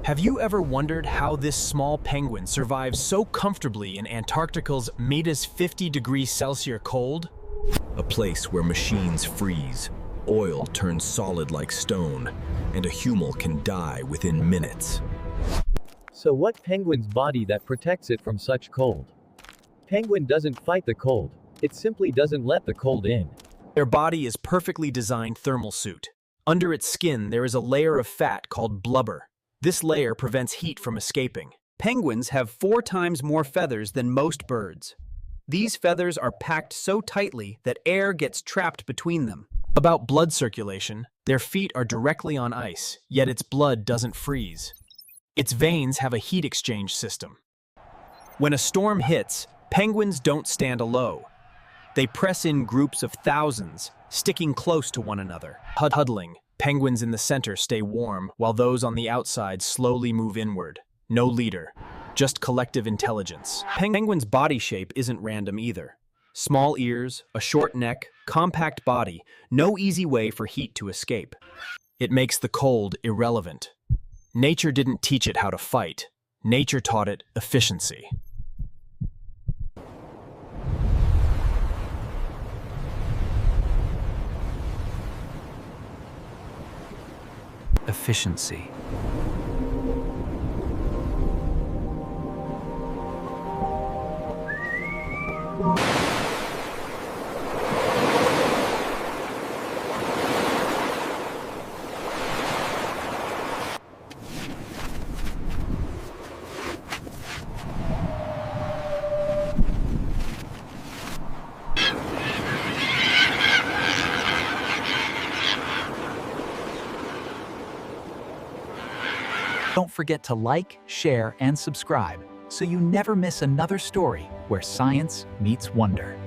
Have you ever wondered how this small penguin survives so comfortably in Antarctica's -50 degrees Celsius cold? A place where machines freeze, oil turns solid like stone, and a human can die within minutes. So what penguin's body that protects it from such cold? Penguin doesn't fight the cold, it simply doesn't let the cold in. Their body is perfectly designed thermal suit. Under its skin, there is a layer of fat called blubber. This layer prevents heat from escaping. Penguins have 4 times more feathers than most birds. These feathers are packed so tightly that air gets trapped between them. About blood circulation, their feet are directly on ice, yet its blood doesn't freeze. Its veins have a heat exchange system. When a storm hits, penguins don't stand alone. They press in groups of thousands, sticking close to one another. Huddling, penguins in the center stay warm, while those on the outside slowly move inward. No leader, just collective intelligence. Penguin's body shape isn't random either. Small ears, a short neck, compact body, no easy way for heat to escape. It makes the cold irrelevant. Nature didn't teach it how to fight. Nature taught it efficiency. Efficiency. Don't forget to like, share, and subscribe so you never miss another story where science meets wonder.